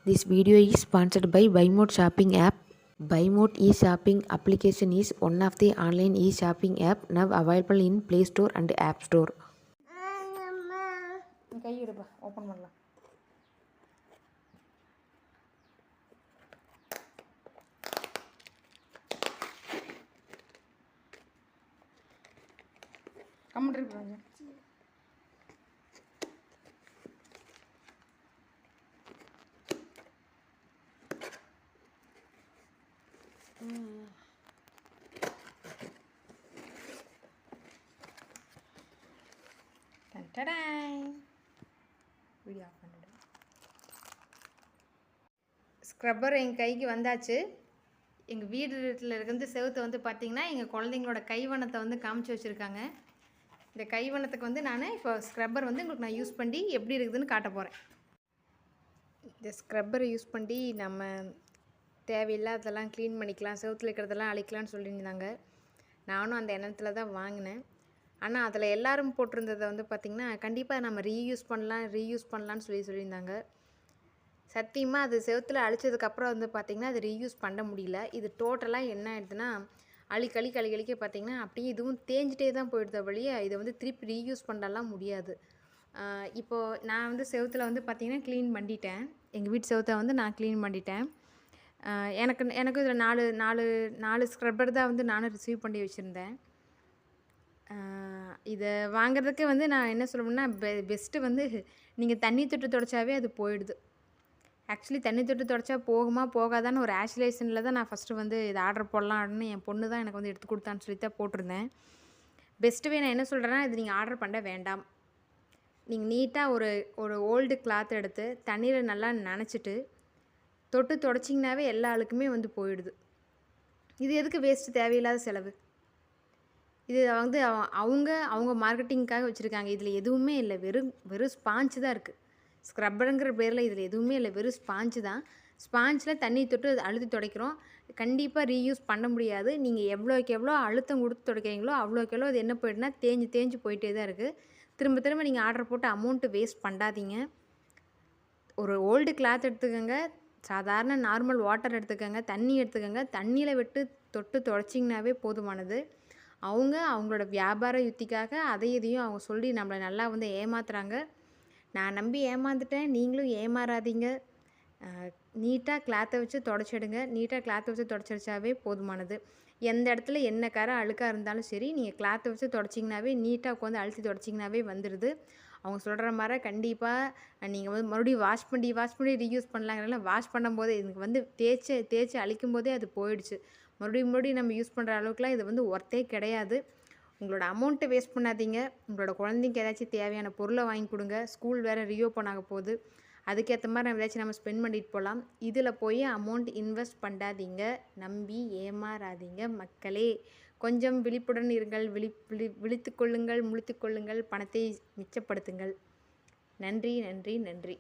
This video is sponsored by BuyMode shopping app. BuyMode e-shopping application is one of the online e-shopping app now available in Play Store and App Store. Open பண்ணலாம். Comment இருக்கு. Video off பண்ணிவிடு. Scrubber எங்கள் கைக்கு வந்தாச்சு. எங்கள் வீட்டில் இருக்கிற செவுத்தை வந்து பார்த்திங்கன்னா எங்கள் குழந்தைங்களோட கைவண்ணத்தை வந்து காமிச்சு வச்சுருக்காங்க. இந்த கைவண்ணத்துக்கு வந்து நான் இப்போ ஸ்க்ரப்பர் வந்து உங்களுக்கு நான் யூஸ் பண்ணி எப்படி இருக்குதுன்னு காட்ட போகிறேன். இந்த ஸ்க்ரப்பரை யூஸ் பண்ணி நம்ம தேவையில்லாததெல்லாம் க்ளீன் பண்ணிக்கலாம், செவுத்தில் இருக்கிறதெல்லாம் அழிக்கலாம்னு சொல்லியிருந்தாங்க. நானும் அந்த எண்ணத்தில் தான் வாங்கினேன். ஆனால் அதில் எல்லோரும் போட்டிருந்ததை வந்து பார்த்திங்கன்னா கண்டிப்பாக நம்ம ரீயூஸ் பண்ணலான்னு சொல்லியிருந்தாங்க. சத்தியமாக அது செவுத்தில் அழிச்சதுக்கப்புறம் வந்து பார்த்திங்கன்னா அது ரீயூஸ் பண்ண முடியல. இது டோட்டலாக என்ன ஆகிடுதுன்னா அழிக்க பார்த்திங்கன்னா அப்படியே இதுவும் தேஞ்சிட்டே தான் போயிடுத வழியே இதை வந்து திருப்பி ரீயூஸ் பண்ணலாம் முடியாது. இப்போது நான் வந்து செவுத்தில் வந்து பார்த்திங்கன்னா க்ளீன் பண்ணிட்டேன். எங்கள் வீட்டு செவுத்தை வந்து நான் க்ளீன் பண்ணிட்டேன். எனக்கு இதில் நாலு ஸ்க்ரப்பர் தான் வந்து நானும் ரிசீவ் பண்ணி வச்சுருந்தேன். இதை வாங்குறதுக்கு வந்து நான் என்ன சொல்லணும்னா பெஸ்ட்டு வந்து நீங்கள் தண்ணி தொட்டு துடைச்சாவே அது போயிடுது. ஆக்சுவலி தண்ணி தொட்டு துடைச்சா போகுமா போகாதான்னு ஒரு ஆஷிலேஷனில் தான் நான் ஃபஸ்ட்டு வந்து இதை ஆர்டர் போடலான்னு என் பொண்ணு தான் எனக்கு வந்து எடுத்து கொடுத்தான்னு சொல்லி தான் போட்டிருந்தேன். பெஸ்ட்டுவே நான் என்ன சொல்கிறேன்னா இது நீங்கள் ஆர்டர் பண்ண வேண்டாம். நீங்கள் நீட்டாக ஒரு ஓல்டு கிளாத் எடுத்து தண்ணியில் நல்லா நனைச்சிட்டு தொட்டு துடைச்சிங்கனாவே எல்லா ஆளுக்குமே வந்து போயிடுது. இது எதுக்கு வேஸ்ட்டு, தேவையில்லாத செலவு. இது வந்து அவங்க மார்க்கெட்டிங்காக வச்சுருக்காங்க. இதில் எதுவுமே இல்லை, வெறும் ஸ்பாஞ்சு தான் இருக்குது. ஸ்க்ரப்பருங்கிற பேரில் இதில் எதுவுமே இல்லை, வெறும் ஸ்பாஞ்சு தான். ஸ்பாஞ்சில் தண்ணி தொட்டு அழுத்தி துடைக்கிறோம். கண்டிப்பாக ரீயூஸ் பண்ண முடியாது. நீங்கள் எவ்வளோக்கு அழுத்தம் கொடுத்து துடைக்கிறீங்களோ அவ்வளோக்கு அது என்ன போய்ட்டுனா தேஞ்சு போயிட்டே தான் இருக்குது. திரும்ப நீங்கள் ஆர்டர் போட்டு அமௌண்ட்டு வேஸ்ட் பண்ணாதீங்க. ஒரு ஓல்டு கிளாத் எடுத்துக்கோங்க, சாதாரண நார்மல் வாட்டர் எடுத்துக்கோங்க, தண்ணி எடுத்துக்கோங்க, தண்ணியில் விட்டு தொட்டு துடைச்சிங்கனாவே போதுமானது. அவங்களோட வியாபார யுத்திக்காக இதையும் அவங்க சொல்லி நம்மளை நல்லா வந்து ஏமாத்துறாங்க. நான் நம்பி ஏமாந்துட்டேன், நீங்களும் ஏமாறாதீங்க. நீட்டாக கிளாத்தை வச்சு தொடச்சிடுங்க. நீட்டாக கிளாத்தை வச்சு தொடச்சிருச்சாவே போதுமானது. எந்த இடத்துல என்ன அழுக்காக இருந்தாலும் சரி, நீங்கள் கிளாத்தை வச்சு தொடச்சிங்கனாவே நீட்டாக உட்காந்து அழுத்தி தொடச்சிங்கனாவே வந்துடுது. அவங்க சொல்கிற மாதிரி கண்டிப்பாக நீங்கள் வந்து மறுபடியும் வாஷ் பண்ணி ரீயூஸ் பண்ணலாங்கிறனால வாஷ் பண்ணும்போதே எனக்கு வந்து தேய்ச்சி அழிக்கும் போதே அது போயிடுச்சு. மறுபடியும் நம்ம யூஸ் பண்ணுற அளவுக்குலாம் இது வந்து ஒர்த்தே கிடையாது. உங்களோட அமௌண்ட்டை வேஸ்ட் பண்ணாதீங்க. உங்களோட குழந்தைக்கு ஏதாச்சும் தேவையான பொருளை வாங்கி கொடுங்க. ஸ்கூல் வேறு ரீஓப்பன் ஆக போகுது. அதுக்கேற்ற மாதிரி நம்ம பண்ணிட்டு போகலாம். இதில் போய் அமௌண்ட் இன்வெஸ்ட் பண்ணாதீங்க, நம்பி ஏமாறாதீங்க மக்களே. கொஞ்சம் விழிப்புடன் இருங்கள். விழித்துக்கொள்ளுங்கள், முழித்துக்கொள்ளுங்கள், பணத்தை மிச்சப்படுத்துங்கள். நன்றி.